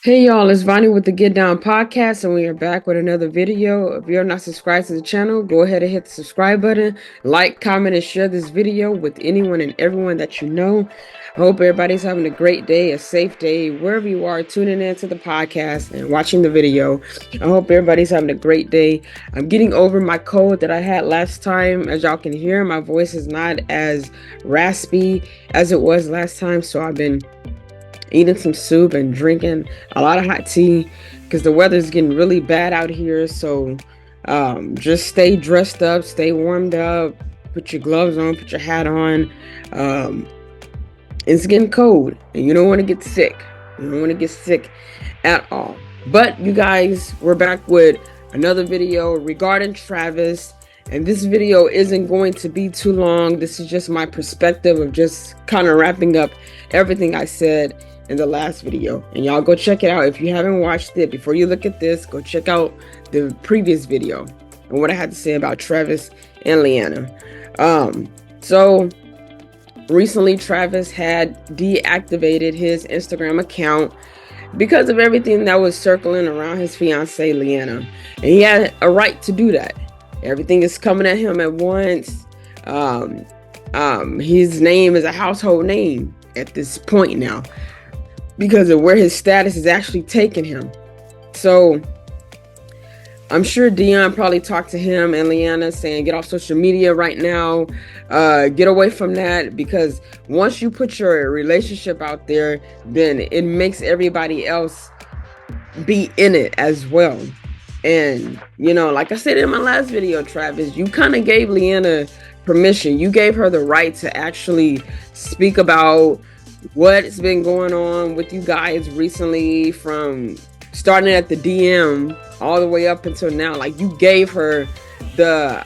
Hey y'all, it's Vonnie with the Get Down Podcast, and we are back with another video. If you're not subscribed to the channel, go ahead and hit the subscribe button, like, comment, and share this video with anyone and everyone that you know. I hope everybody's having a great day, a safe day, wherever you are tuning in to the podcast and watching the video. I hope everybody's having a great day. I'm getting over my cold that I had last time. As y'all can hear, my voice is not as raspy as it was last time, so I've been eating some soup and drinking a lot of hot tea because the weather's getting really bad out here. So just stay dressed up, stay warmed up, put your gloves on, put your hat on. It's getting cold and you don't want to get sick. You don't want to get sick at all. But you guys, we're back with another video regarding Travis. And this video isn't going to be too long. This is just my perspective of just kind of wrapping up everything I said in the last video. And y'all go check it out. If you haven't watched it, before you look at this, go check out the previous video and what I had to say about Travis and Leanna. So recently Travis had deactivated his Instagram account because of everything that was circling around his fiancee Leanna. And he had a right to do that. Everything is coming at him at once. His name is a household name at this point now because of where his status is actually taking him. So I'm sure Dion probably talked to him and Leanna saying, get off social media right now. Get away from that, because once you put your relationship out there, then it makes everybody else be in it as well. And, you know, like I said in my last video, Travis, you kind of gave Leanna permission. You gave her the right to actually speak about what's been going on with you guys recently, from starting at the DM all the way up until now. Like, you gave her the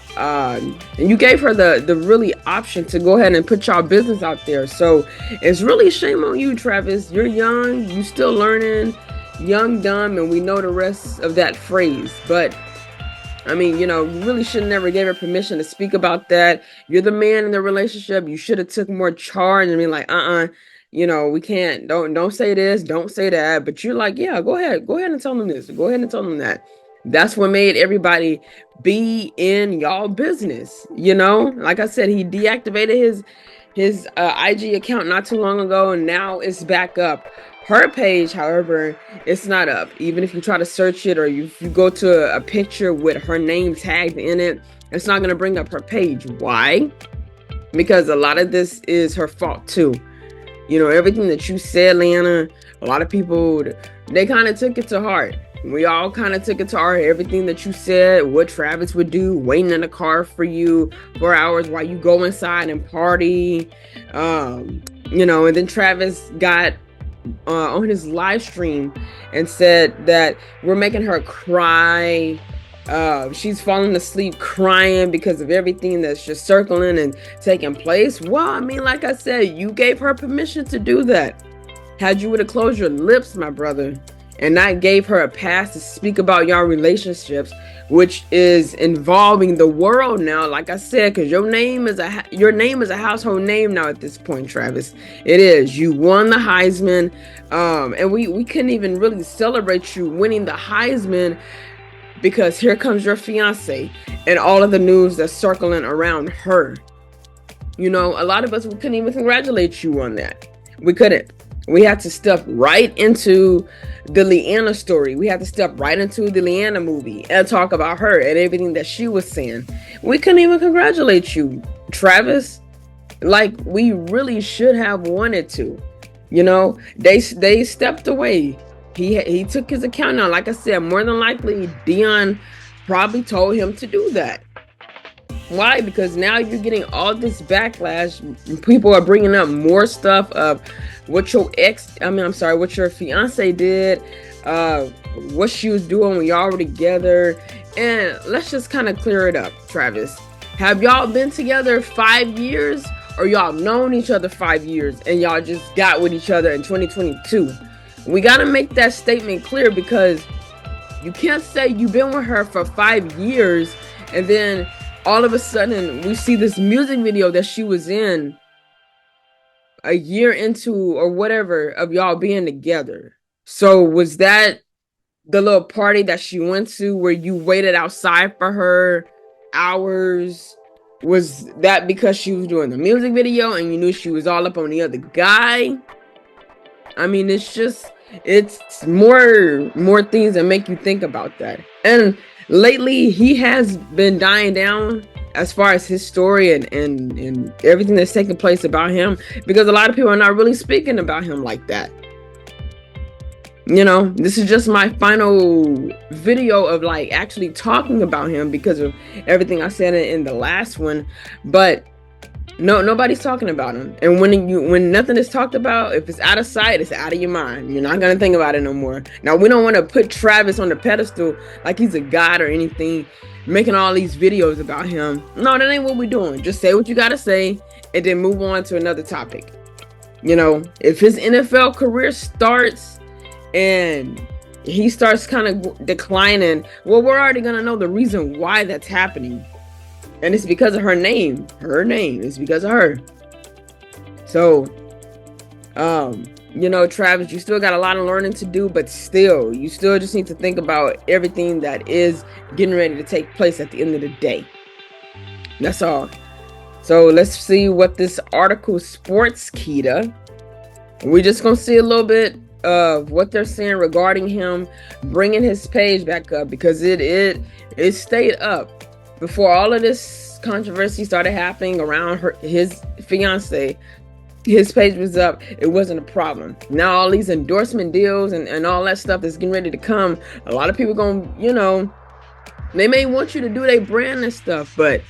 really option to go ahead and put y'all business out there. So it's really shame on you, Travis. You're young, you still learning. Young, dumb, and we know the rest of that phrase. But I mean, you know, you really should have never gave her permission to speak about that. You're the man in the relationship. You should have took more charge and be like, you know, we can't, don't say this, don't say that. But you're like, yeah, go ahead and tell them this, go ahead and tell them that. That's what made everybody be in y'all business. You know, like I said, he deactivated his IG account not too long ago, and now it's back up. Her page, however, it's not up. Even if you try to search it, or if you go to a picture with her name tagged in it, it's not going to bring up her page. Why? Because a lot of this is her fault too. You know, everything that you said, Leanna, a lot of people, they kind of took it to heart. We all kind of took it to heart. Everything that you said, what Travis would do, waiting in the car for you for hours while you go inside and party. You know, and then Travis got on his live stream and said that we're making her cry. She's falling asleep crying because of everything that's just circling and taking place. Well, I mean, like I said, you gave her permission to do that. Had you would have closed your lips, my brother, and not gave her a pass to speak about your relationships, which is involving the world now, like I said, because your name is a household name now at this point, Travis. It is. You won the Heisman, and we couldn't even really celebrate you winning the Heisman because here comes your fiance and all of the news that's circling around her. You know, a lot of us, we couldn't even congratulate you on that. We couldn't. We had to step right into the Leanna story. We had to step right into the Leanna movie and talk about her and everything that she was saying. We couldn't even congratulate you, Travis, like we really should have wanted to. You know, they stepped away. He took his account now. Like I said, more than likely, Dion probably told him to do that. Why? Because now you're getting all this backlash. People are bringing up more stuff of what your what your fiance did, what she was doing when y'all were together. And let's just kind of clear it up, Travis. Have y'all been together 5 years, or y'all known each other 5 years and y'all just got with each other in 2022? We got to make that statement clear, because you can't say you've been with her for 5 years and then all of a sudden we see this music video that she was in a year into or whatever of y'all being together. So was that the little party that she went to where you waited outside for her hours? Was that because she was doing the music video and you knew she was all up on the other guy? I mean, it's more things that make you think about that. And lately he has been dying down as far as his story and everything that's taking place about him, because a lot of people are not really speaking about him like that. This is just my final video of like actually talking about him because of everything I said in the last one. But no, nobody's talking about him. And when nothing is talked about, if it's out of sight, it's out of your mind. You're not gonna think about it no more. Now, we don't want to put Travis on the pedestal like he's a god or anything, making all these videos about him. No, that ain't what we're doing. Just say what you gotta say and then move on to another topic. If his NFL career starts and he starts kind of declining, well, we're already gonna know the reason why that's happening. And it's because of her name. Her name is because of her. So, Travis, you still got a lot of learning to do, but still, you still just need to think about everything that is getting ready to take place at the end of the day. That's all. So let's see what this article Sportskeeda. We're just gonna see a little bit of what they're saying regarding him bringing his page back up, because it stayed up before all of this controversy started happening around his fiance. His page was up. It wasn't a problem. Now all these endorsement deals and all that stuff that's getting ready to come, a lot of people they may want you to do their brand and stuff, but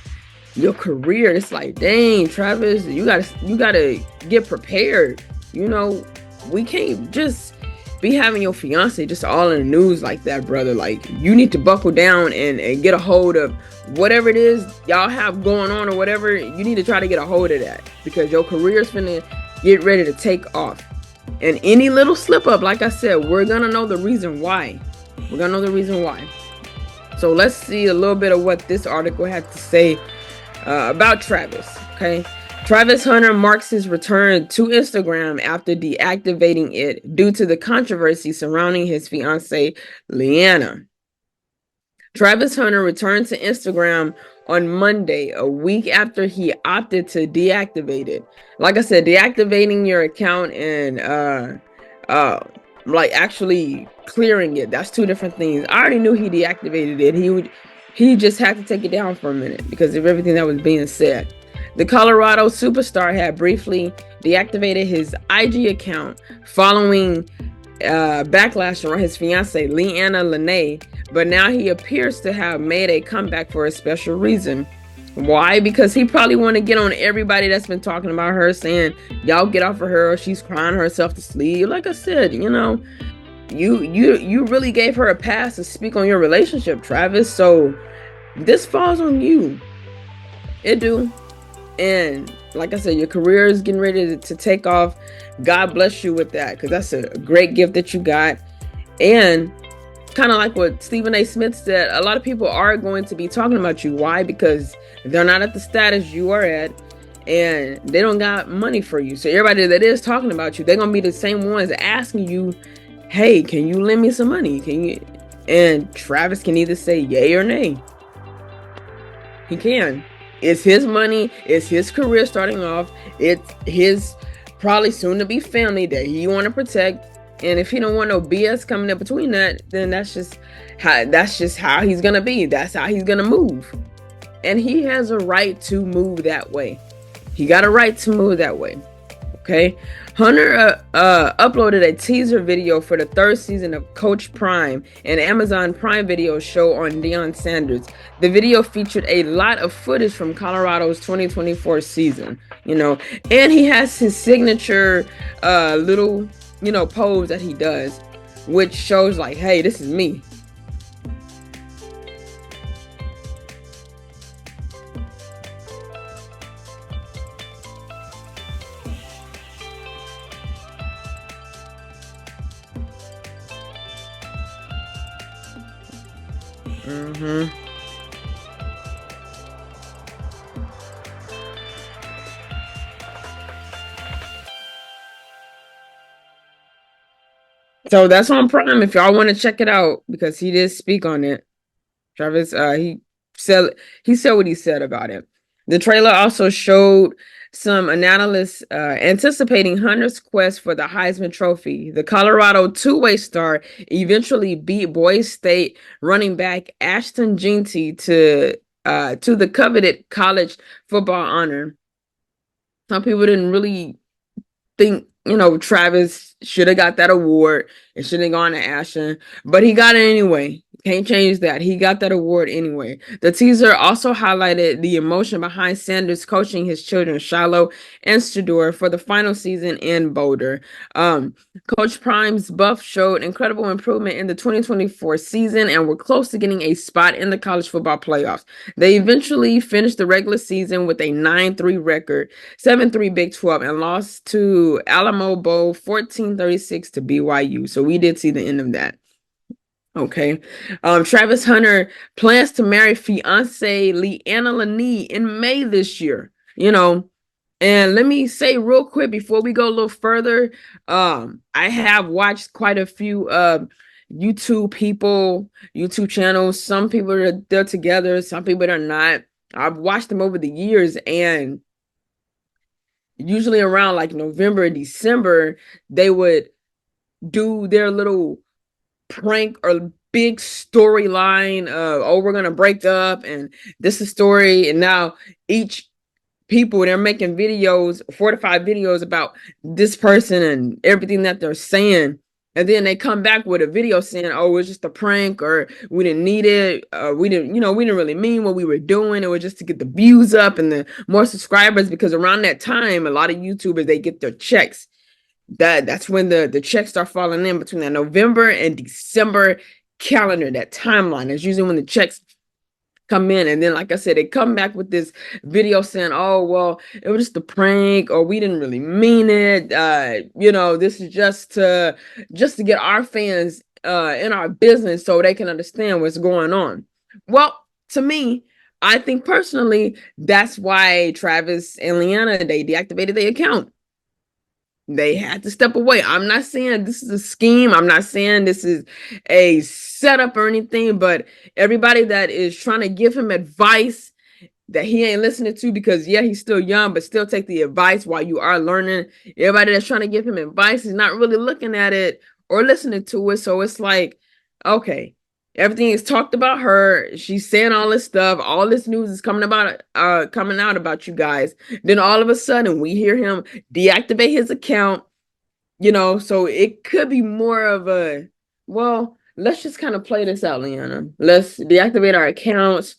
your career, it's like, dang, Travis, you gotta get prepared. We can't just be having your fiance just all in the news like that, brother. Like, you need to buckle down and get a hold of whatever it is y'all have going on, or whatever. You need to try to get a hold of that, because your career is finna get ready to take off. And any little slip up, like I said, we're gonna know the reason why. So let's see a little bit of what this article had to say about Travis. Okay. Travis Hunter marks his return to Instagram after deactivating it due to the controversy surrounding his fiancée, Leanna. Travis Hunter returned to Instagram on Monday, a week after he opted to deactivate it. Like I said, deactivating your account and like actually clearing it, that's two different things. I already knew he deactivated it. He just had to take it down for a minute because of everything that was being said. The Colorado superstar had briefly deactivated his IG account following backlash around his fiancee, Leanna Lene, but now he appears to have made a comeback for a special reason. Why? Because he probably want to get on everybody that's been talking about her, saying, y'all get off of her, she's crying herself to sleep. Like I said, you really gave her a pass to speak on your relationship, Travis. So this falls on you. It do. And like I said, your career is getting ready to take off. God bless you with that, because that's a great gift that you got. And kind of like what Stephen A. Smith said, a lot of people are going to be talking about you. Why? Because they're not at the status you are at, and they don't got money for you. So everybody that is talking about you, they're going to be the same ones asking you, hey, can you lend me some money? Can you? And Travis can either say yay or nay. He can. It's his money. It's his career starting off. It's his probably soon to be family that he want to protect. And if he don't want no BS coming up between that, then that's just how he's gonna be. That's how he's gonna move. And he has a right to move that way. He got a right to move that way. Okay. Hunter uploaded a teaser video for the third season of Coach Prime, an Amazon Prime Video show on Deion Sanders. The video featured a lot of footage from Colorado's 2024 season, and he has his signature little, pose that he does, which shows like, hey, this is me. Mm-hmm. So that's on Prime if y'all want to check it out because he did speak on it. Travis, said he said what he said about it. The trailer also showed some analysts anticipating Hunter's quest for the Heisman Trophy. The Colorado two-way star eventually beat Boise State running back Ashton Jeanty to the coveted college football honor. Some people didn't really think, Travis should have got that award. It shouldn't have gone to Ashton, but he got it anyway. Can't change that. He got that award anyway. The teaser also highlighted the emotion behind Sanders coaching his children, Shiloh and Shedeur, for the final season in Boulder. Coach Prime's buff showed incredible improvement in the 2024 season and were close to getting a spot in the college football playoffs. They eventually finished the regular season with a 9-3 record, 7-3 Big 12, and lost to Alamo Bowl 14-36 to BYU. So we did see the end of that. Okay. Travis Hunter plans to marry fiance Leanna Lanier in May this year. And let me say real quick before we go a little further, I have watched quite a few YouTube channels. Some people they're together, some people are not. I've watched them over the years, and usually around like November, December, they would do their little prank or big storyline of, oh, we're gonna break up and this is story. And now each people, they're making videos, 4 to 5 videos about this person and everything that they're saying. And then they come back with a video saying, oh, it was just a prank, or we didn't need it. We didn't really mean what we were doing. It was just to get the views up and the more subscribers, because around that time, a lot of YouTubers, they get their checks. That's when the checks start falling in, between that November and December calendar, that timeline. That's usually when the checks come in. And then, like I said, they come back with this video saying, oh, well, it was just a prank, or we didn't really mean it. This is just to get our fans in our business so they can understand what's going on. Well, to me, I think personally, that's why Travis and Leanna, they deactivated their account. They had to step away. I'm not saying this is a scheme. I'm not saying this is a setup or anything, but everybody that is trying to give him advice that he ain't listening to, because yeah, he's still young, but still take the advice while you are learning. Everybody that's trying to give him advice is not really looking at it or listening to it. So it's like, okay, everything is talked about her. She's saying all this stuff. All this news is coming out about you guys. Then all of a sudden we hear him deactivate his account, so it could be more of a, well, let's just kind of play this out, Leanna. Let's deactivate our accounts,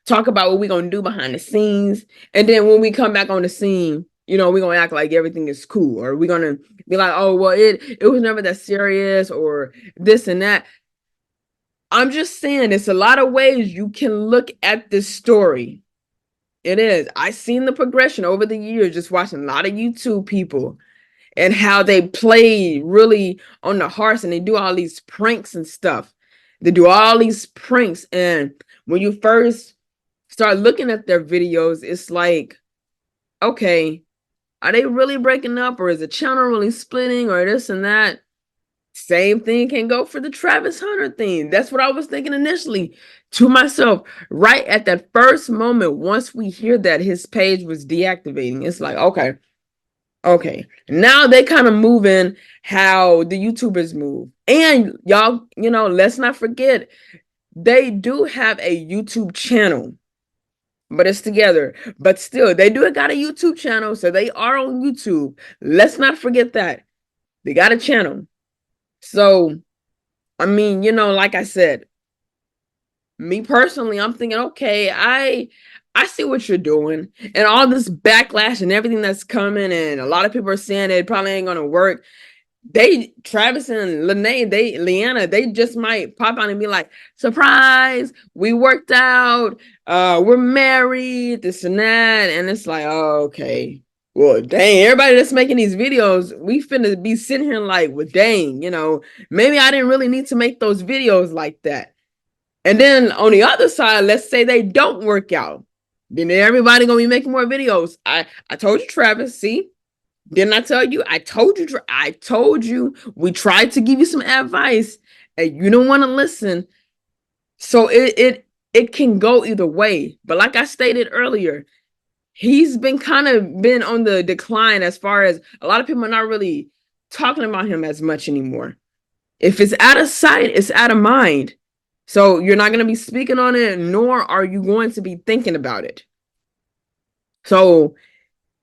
talk about what we're going to do behind the scenes. And then when we come back on the scene, we're going to act like everything is cool, or we're going to be like, oh, well, it was never that serious, or this and that. I'm just saying, it's a lot of ways you can look at this story. It is. I've seen the progression over the years, just watching a lot of YouTube people and how they play really on the hearts, and they do all these pranks and stuff. They do all these pranks. And when you first start looking at their videos, it's like, okay, are they really breaking up, or is the channel really splitting, or this and that? Same thing can go for the Travis Hunter thing. That's what I was thinking initially to myself. Right at that first moment, once we hear that his page was deactivating, it's like, okay. Now they kind of moving how the YouTubers move. And y'all, let's not forget, they do have a YouTube channel, but it's together. But still, they do got a YouTube channel, so they are on YouTube. Let's not forget that. They got a channel. So, I mean, like I said, me personally, I'm thinking, okay, I see what you're doing, and all this backlash and everything that's coming, and a lot of people are saying it probably ain't gonna work. Travis and Leanna, they just might pop out and be like, surprise, we worked out, we're married, this and that. And it's like, oh, okay. Well, dang, everybody that's making these videos, we finna be sitting here like, well, dang, maybe I didn't really need to make those videos like that. And then on the other side, let's say they don't work out. Then everybody gonna be making more videos. I told you, Travis, see, Didn't I tell you? I told you. I told you. We tried to give you some advice, and you don't want to listen. So it can go either way. But like I stated earlier, he's been kind of been on the decline as far as a lot of people are not really talking about him as much anymore. If it's out of sight, it's out of mind. So you're not going to be speaking on it, nor are you going to be thinking about it. So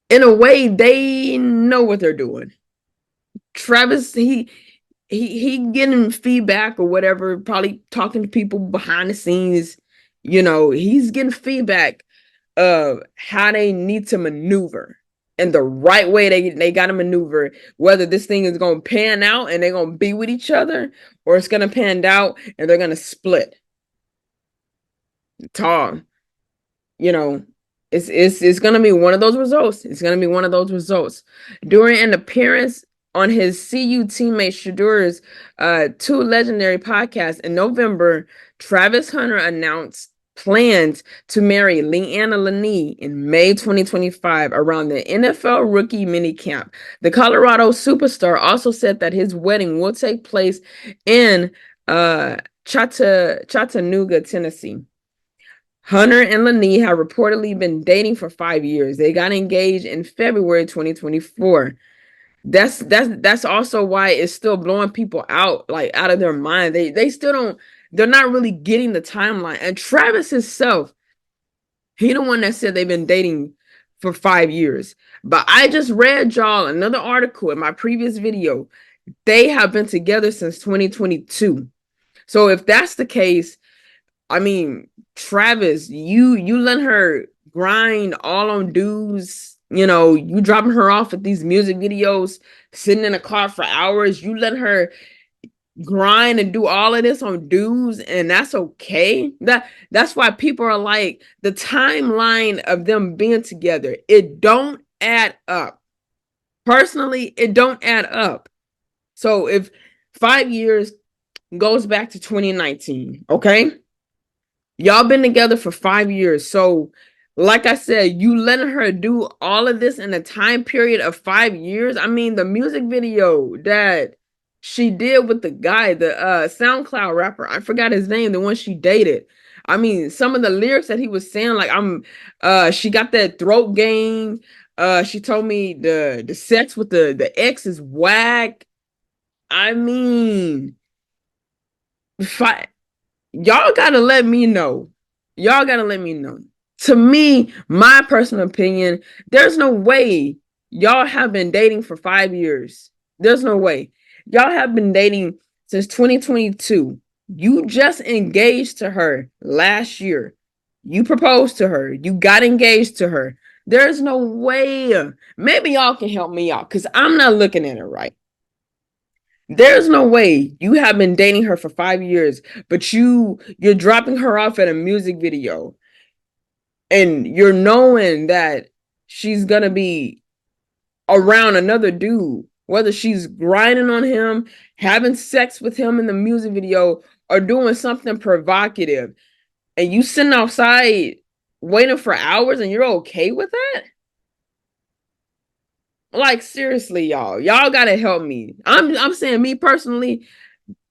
in a way, they know what they're doing. Travis, he getting feedback or whatever, probably talking to people behind the scenes. He's getting feedback of how they need to maneuver and the right way they got to maneuver, whether this thing is going to pan out and they're going to be with each other, or it's going to pan out and they're going to split. Tall, you know, it's going to be one of those results. It's going to be one of those results. During an appearance on his CU teammate Shadur's two legendary podcasts in November, Travis Hunter announced plans to marry Leanna Lanier in May 2025 around the NFL rookie minicamp. The Colorado superstar also said that his wedding will take place in Chattanooga, Tennessee. Hunter and Lanier have reportedly been dating for 5 years. They got engaged in February 2024. That's also why it's still blowing people out, like out of their mind. They still don't, they're not really getting the timeline. And Travis himself, he the one that said they've been dating for 5 years. But I just read y'all another article in my previous video. They have been together since 2022. So if that's the case, I mean, Travis, you let her grind all on dudes. You dropping her off at these music videos, sitting in a car for hours. You let her grind and do all of this on dudes, and that's okay. That's why people are like, the timeline of them being together, it don't add up. Personally, it don't add up. So if 5 years goes back to 2019, okay? Y'all been together for 5 years. So, like I said, you letting her do all of this in a time period of 5 years. I mean, the music video that she did with the guy, the SoundCloud rapper, I forgot his name, the one she dated. I mean, some of the lyrics that he was saying, like, she got that throat game. She told me the sex with the ex is whack. I mean, y'all gotta let me know. Y'all gotta let me know. To me, my personal opinion, there's no way y'all have been dating for 5 years. There's no way. Y'all have been dating since 2022. You just engaged to her last year. You proposed to her. You got engaged to her. There's no way. Maybe y'all can help me out because I'm not looking at it right. There's no way you have been dating her for 5 years, but you're dropping her off at a music video and you're knowing that she's gonna be around another dude, whether she's grinding on him, having sex with him in the music video, or doing something provocative, and you sitting outside waiting for hours and you're okay with that? Like, seriously, y'all gotta help me. I'm saying, me personally,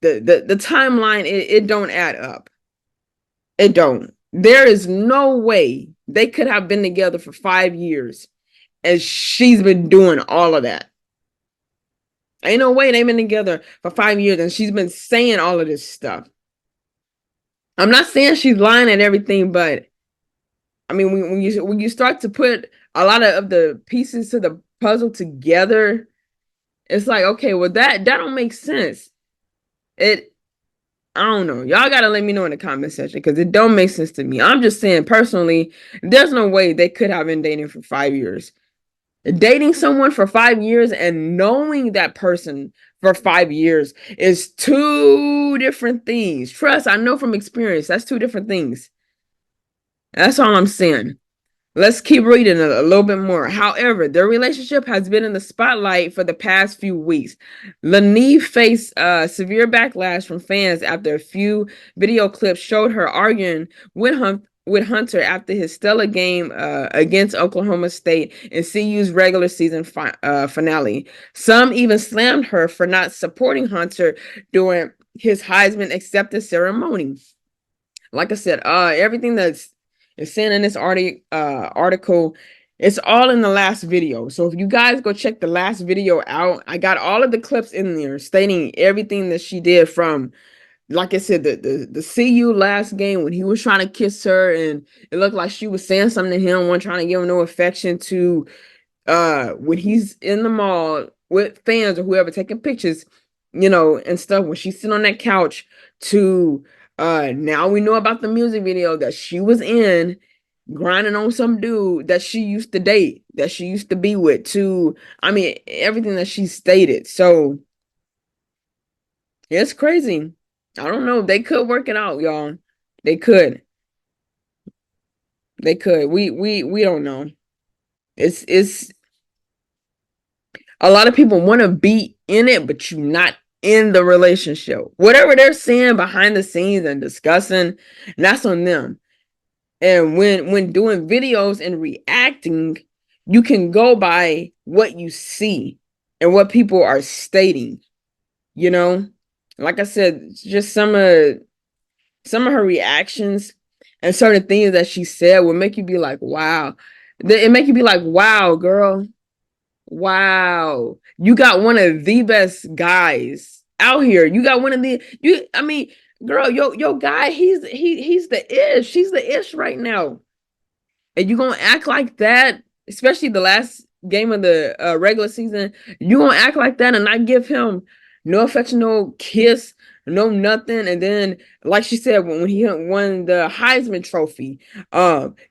the timeline, it don't add up. It don't. There is no way they could have been together for 5 years and she's been doing all of that. Ain't no way they've been together for 5 years and she's been saying all of this stuff. I'm not saying she's lying and everything, but I mean, when you start to put a lot of the pieces to the puzzle together, it's like, okay, well, that don't make sense. I don't know. Y'all gotta let me know in the comment section because it don't make sense to me. I'm just saying, personally, there's no way they could have been dating for 5 years. Dating someone for 5 years and knowing that person for 5 years is two different things. Trust, I know from experience, that's two different things. That's all I'm saying. Let's keep reading a little bit more. However, their relationship has been in the spotlight for the past few weeks. Lanier faced severe backlash from fans after a few video clips showed her arguing with with Hunter after his stellar game against Oklahoma State in CU's regular season finale. Some even slammed her for not supporting Hunter during his Heisman acceptance ceremony. Like I said, everything that's is sent in this article, it's all in the last video. So if you guys go check the last video out, I got all of the clips in there stating everything that she did from, like I said, the CU last game when he was trying to kiss her and it looked like she was saying something to him, one trying to give him no affection, to when he's in the mall with fans or whoever taking pictures, and stuff, when she's sitting on that couch, to now we know about the music video that she was in, grinding on some dude that she used to date, that she used to be with, to, I mean, everything that she stated. So it's crazy. I don't know. They could work it out, y'all. They could. They could. We don't know. It's a lot of people want to be in it, but you're not in the relationship. Whatever they're saying behind the scenes and discussing, that's on them. And when doing videos and reacting, you can go by what you see and what people are stating, you know? Like I said, just some of her reactions and certain things that she said will make you be like, wow. It make you be like, wow, girl. Wow. You got one of the best guys out here. You got one of the I mean, girl, your guy, he's the ish. She's the ish right now. And you gonna act like that, especially the last game of the regular season, you gonna act like that and not give him no affection, no kiss, no nothing. And then, like she said, when he won the Heisman Trophy,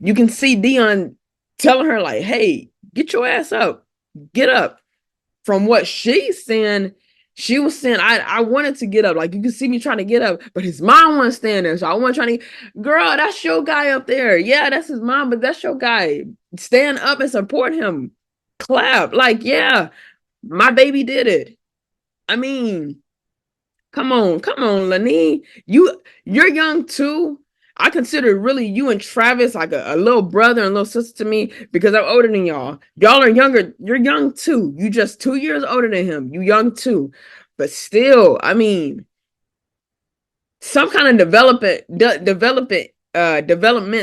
you can see Deion telling her like, "Hey, get your ass up, get up." From what she's saying, she was saying, I wanted to get up. Like, you can see me trying to get up, but his mom wasn't standing there. So I wasn't trying to, girl, that's your guy up there. Yeah, that's his mom, but that's your guy. Stand up and support him. Clap. Like, yeah, my baby did it. I mean, come on, Lanie. You're young too. I consider really you and Travis like a little brother and little sister to me because I'm older than y'all. Y'all are younger. You're young too. You just 2 years older than him. You young too. But still, I mean, some kind of development,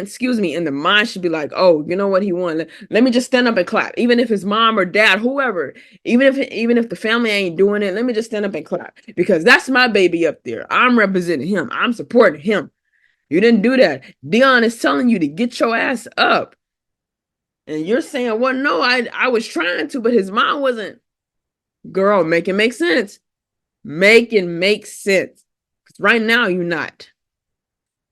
excuse me, in the mind should be like, oh, you know what, he won. Let me just stand up and clap. Even if his mom or dad, whoever, even if the family ain't doing it, let me just stand up and clap. Because that's my baby up there. I'm representing him. I'm supporting him. You didn't do that. Deion is telling you to get your ass up. And you're saying, well, no, I was trying to, but his mom wasn't. Girl, make it make sense. Make it make sense. Because right now, you're not.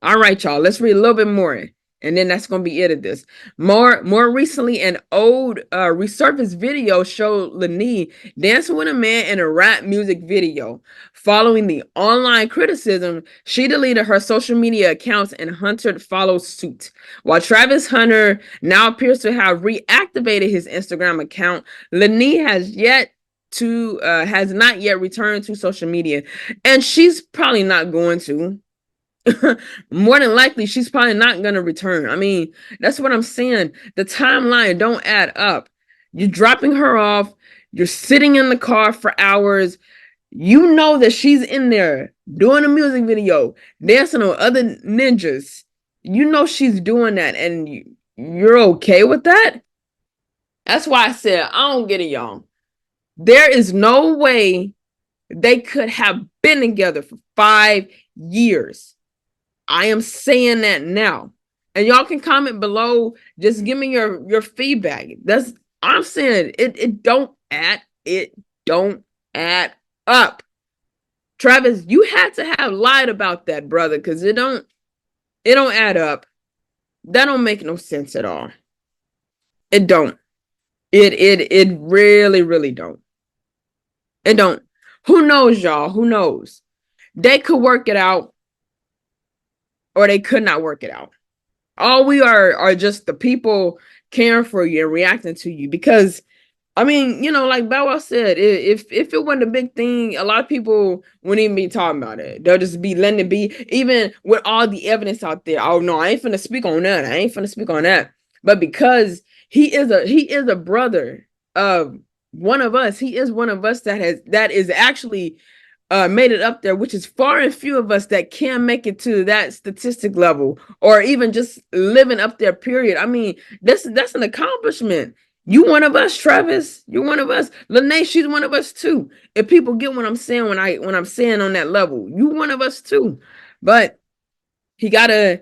All right, y'all, let's read a little bit more. And then that's going to be it of this. More recently, an old resurfaced video showed Lanie dancing with a man in a rap music video. Following the online criticism, she deleted her social media accounts and Hunter followed suit. While Travis Hunter now appears to have reactivated his Instagram account, Lanie has not yet returned to social media. And she's probably not going to. More than likely, she's probably not going to return. I mean, that's what I'm saying. The timeline don't add up. You're dropping her off. You're sitting in the car for hours. You know that she's in there doing a music video, dancing on other ninjas. You know she's doing that, and you're okay with that? That's why I said, I don't get it, y'all. There is no way they could have been together for 5 years. I am saying that now. And y'all can comment below. Just give me your feedback. I'm saying it don't add up. Travis, you had to have lied about that, brother, because it don't add up. That don't make no sense at all. It don't. It really, really don't. It don't. Who knows, y'all? Who knows? They could work it out. Or they could not work it out. All we are just the people caring for you and reacting to you, because I mean, like Bow Wow said, if it wasn't a big thing, a lot of people wouldn't even be talking about it. They'll just be letting it be, even with all the evidence out there. Oh no, I ain't finna speak on that. I ain't finna speak on that. But because he is a brother of one of us, he is one of us that is actually made it up there, which is far and few of us that can make it to that statistic level, or even just living up there. Period. I mean, that's an accomplishment. You one of us, Travis. You one of us. Lene, she's one of us too. If people get what I'm saying when I'm saying on that level, you one of us too. But he gotta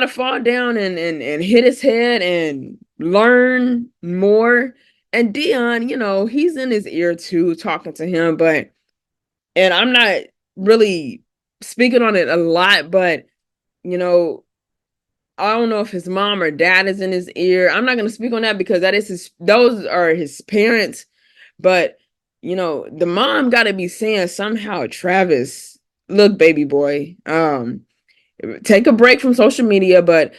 fall down and hit his head and learn more. And Dion, he's in his ear too, talking to him, and I'm not really speaking on it a lot, but you know, I don't know if his mom or dad is in his ear. I'm not going to speak on that because those are his parents. But the mom got to be saying somehow, Travis, look, baby boy, take a break from social media, but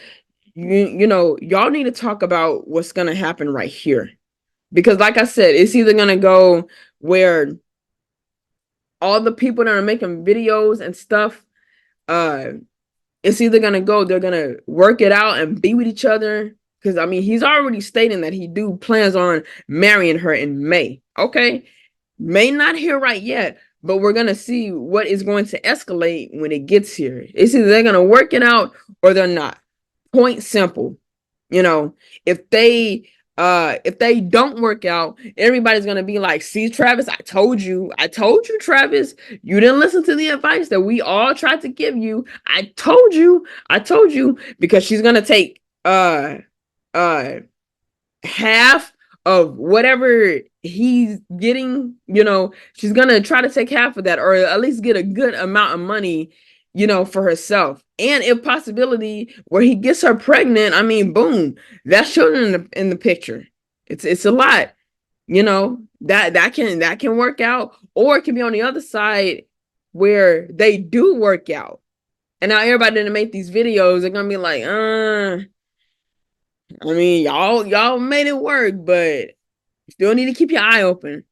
y'all need to talk about what's going to happen right here. Because like I said, it's either going to go where all the people that are making videos and stuff, it's either gonna go, they're gonna work it out and be with each other. Because I mean, he's already stating that he plans on marrying her in May. Okay, may not here right yet, but we're gonna see what is going to escalate when it gets here. It's either they're gonna work it out or they're not. Point simple. If they don't work out, everybody's gonna be like, see, Travis, I told you, Travis, you didn't listen to the advice that we all tried to give you. I told you, because she's gonna take uh half of whatever he's getting. She's gonna try to take half of that, or at least get a good amount of money, for herself. And if possibility where he gets her pregnant, I mean, boom, that's children in the picture. It's a lot, that can work out, or it can be on the other side where they do work out. And now everybody that make these videos are gonna be like, I mean, y'all made it work, but you still need to keep your eye open.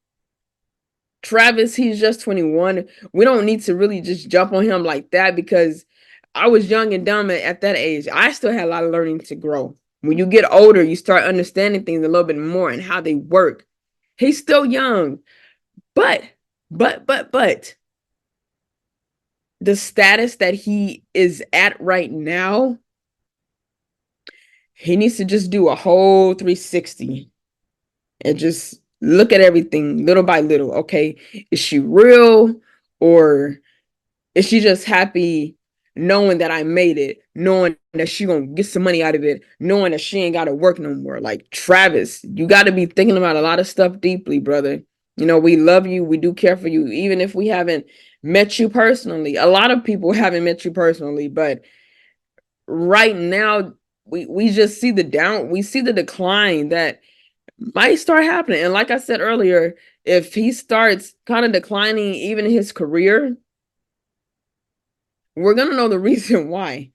Travis, he's just 21. We don't need to really just jump on him like that, because I was young and dumb at that age. I still had a lot of learning to grow. When you get older, you start understanding things a little bit more and how they work. He's still young, but the status that he is at right now, he needs to just do a whole 360 and just look at everything little by little. Okay, is she real, or is she just happy knowing that I made it, knowing that she gonna get some money out of it, knowing that she ain't gotta work no more? Like, Travis, you gotta be thinking about a lot of stuff deeply, brother. We love you, we do care for you, even if we haven't met you personally. A lot of people haven't met you personally, but right now we just see the decline that might start happening. And like I said earlier, if he starts kind of declining even in his career, we're gonna know the reason why.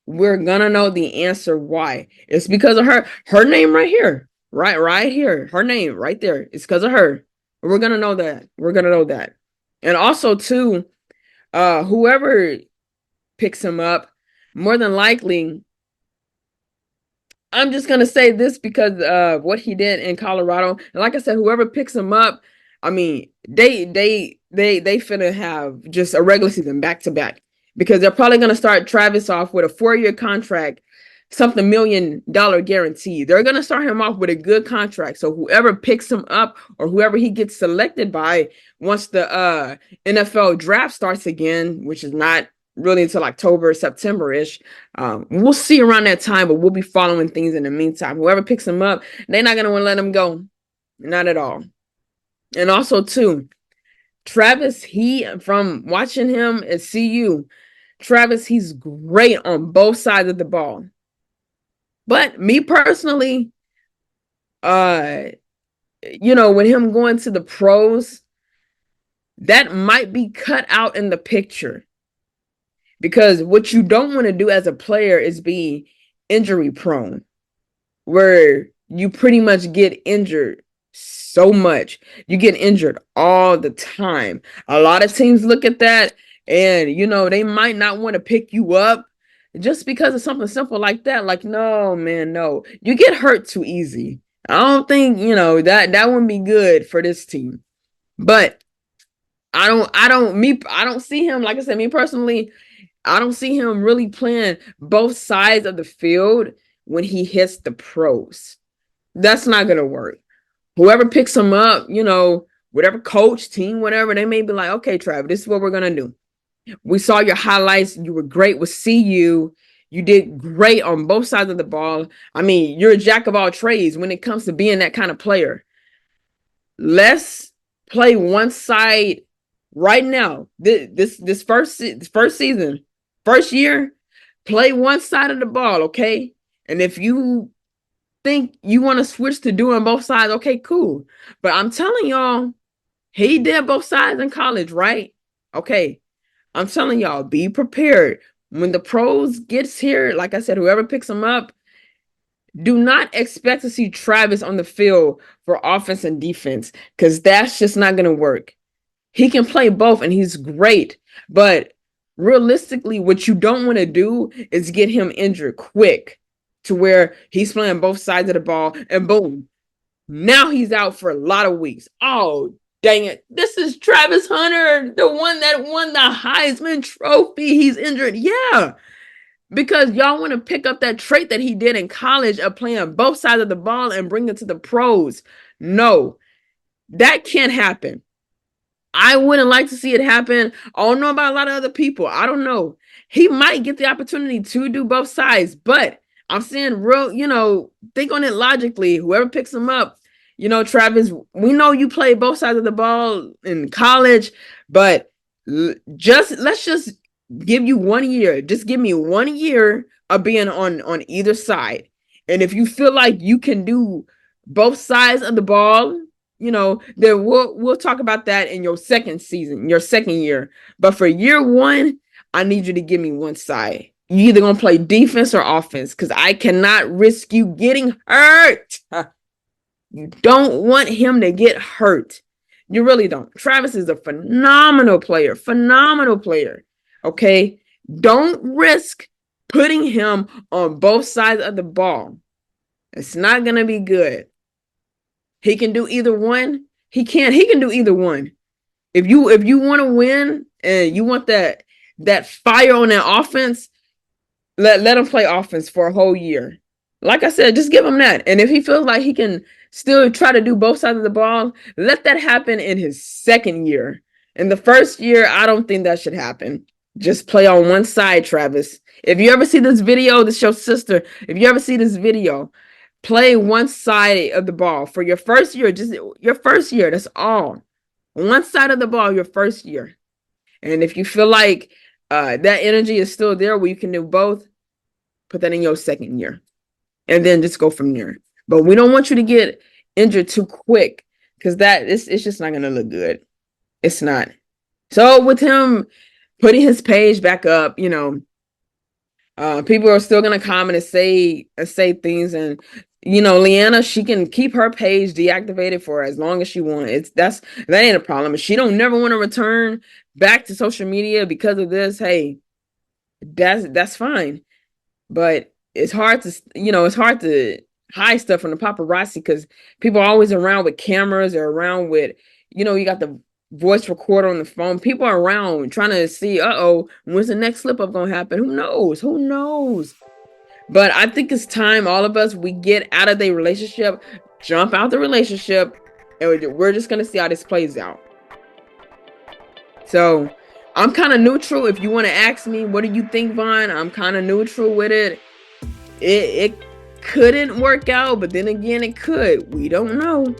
We're gonna know the answer why. It's because of her name right here. Right here. Her name right there. It's because of her. We're gonna know that. We're gonna know that. And also too, whoever picks him up, more than likely, I'm just gonna say this because of what he did in Colorado. And like I said, whoever picks him up, I mean, they finna have just a regular season back to back, because they're probably gonna start Travis off with a 4-year contract, something $1 million guarantee. They're gonna start him off with a good contract. So whoever picks him up, or whoever he gets selected by, once the NFL draft starts again, which is not really until October, September-ish. We'll see around that time, but we'll be following things in the meantime. Whoever picks him up, they're not going to want to let him go. Not at all. And also, too, Travis, from watching him at CU, Travis, he's great on both sides of the ball. But me personally, with him going to the pros, that might be cut out in the picture. Because what you don't want to do as a player is be injury prone, where you pretty much get injured so much. You get injured all the time. A lot of teams look at that and, they might not want to pick you up just because of something simple like that. Like, no, man, no. You get hurt too easy. I don't think, that wouldn't be good for this team. But I don't see him, like I said, me personally, I don't see him really playing both sides of the field when he hits the pros. That's not going to work. Whoever picks him up, whatever coach, team, whatever, they may be like, okay, Travis, this is what we're going to do. We saw your highlights. You were great with CU. You did great on both sides of the ball. I mean, you're a jack of all trades when it comes to being that kind of player. Let's play one side right now. This first season, first year, play one side of the ball, okay? And if you think you want to switch to doing both sides, okay, cool. But I'm telling y'all, he did both sides in college, right? Okay. I'm telling y'all, be prepared. When the pros gets here, like I said, whoever picks him up, do not expect to see Travis on the field for offense and defense, because that's just not going to work. He can play both and he's great, but realistically, what you don't want to do is get him injured quick to where he's playing both sides of the ball and boom, now he's out for a lot of weeks. Oh, dang it. This is Travis Hunter, the one that won the Heisman Trophy. He's injured. Yeah, because y'all want to pick up that trait that he did in college of playing both sides of the ball and bring it to the pros. No, that can't happen. I wouldn't like to see it happen. I don't know about a lot of other people. I don't know. He might get the opportunity to do both sides, but I'm saying think on it logically. Whoever picks him up, Travis, we know you play both sides of the ball in college, but let's just give you 1 year. Just give me 1 year of being on either side. And if you feel like you can do both sides of the ball, then we'll talk about that in your second season, your second year. But for year one, I need you to give me one side. You either gonna play defense or offense, because I cannot risk you getting hurt. You don't want him to get hurt. You really don't. Travis is a phenomenal player. Okay? Don't risk putting him on both sides of the ball. It's not gonna be good. He can do either one. He can do either one. If you want to win and you want that fire on that offense, let him play offense for a whole year. Like I said, just give him that. And if he feels like he can still try to do both sides of the ball, let that happen in his second year. In the first year, I don't think that should happen. Just play on one side, Travis. If you ever see this video, this is your sister. If you ever see this video, play one side of the ball for your first year. Just your first year. That's all. One side of the ball your first year. And if you feel like that energy is still there where you can do both, put that in your second year. And then just go from there. But we don't want you to get injured too quick, because it's just not going to look good. It's not. So with him putting his page back up, people are still going to comment and say things. And Leanna, she can keep her page deactivated for as long as she wants. That ain't a problem. If she don't never want to return back to social media because of this, hey, that's fine. But it's hard to hide stuff from the paparazzi, because people are always around with cameras or around with, you got the voice recorder on the phone. People are around trying to see, when's the next slip up gonna happen? Who knows? But I think it's time all of us, we get out of the relationship, jump out the relationship, and we're just going to see how this plays out. So I'm kind of neutral. If you want to ask me, what do you think, Vaughn? I'm kind of neutral with it. It couldn't work out, but then again, it could. We don't know.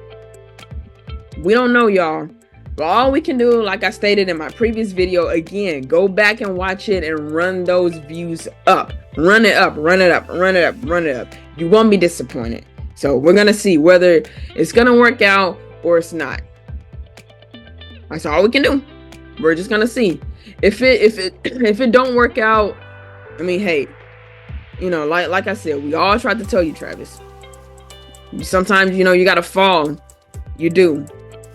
Y'all. But all we can do, like I stated in my previous video, again, go back and watch it and run those views up. Run it up. You won't be disappointed. So we're going to see whether it's going to work out or it's not. That's all we can do. We're just going to see. If it don't work out, I mean, hey, like I said, we all tried to tell you, Travis. Sometimes, you got to fall. You do.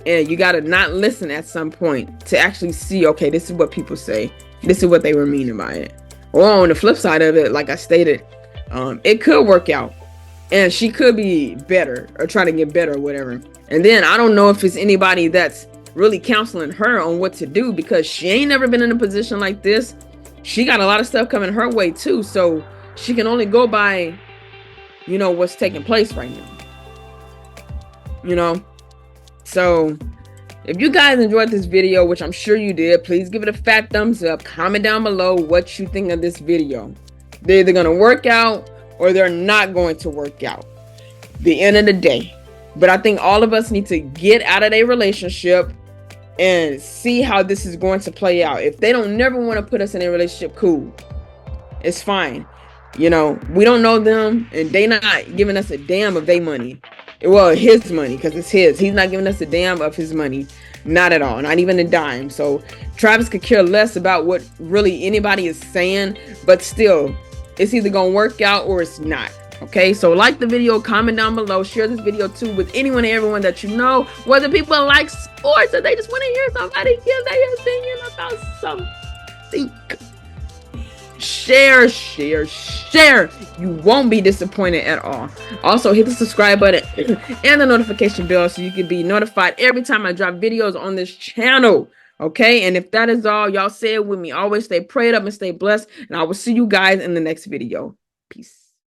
And you got to not listen at some point to actually see, okay, this is what people say. This is what they were meaning by it. Or on the flip side of it, like I stated, it could work out. And she could be better or trying to get better or whatever. And then I don't know if it's anybody that's really counseling her on what to do, because she ain't never been in a position like this. She got a lot of stuff coming her way too. So she can only go by, what's taking place right now. So if you guys enjoyed this video, which I'm sure you did, please give it a fat thumbs up. Comment down below what you think of this video. They're either going to work out or they're not going to work out. The end of the day. But I think all of us need to get out of their relationship and see how this is going to play out. If they don't never want to put us in a relationship, cool. It's fine. We don't know them, and they not giving us a damn of their money. Well, his money, because it's his. He's not giving us a damn of his money. Not at all. Not even a dime. So Travis could care less about what really anybody is saying, but still, it's either going to work out or it's not. Okay, so like the video, comment down below, share this video too with anyone and everyone that you know, whether people like sports or they just want to hear somebody give their opinion about something. Share. You won't be disappointed at all. Also, hit the subscribe button and the notification bell so you can be notified every time I drop videos on this channel. Okay, and if that is all, y'all say it with me. Always stay prayed up and stay blessed, and I will see you guys in the next video. Peace.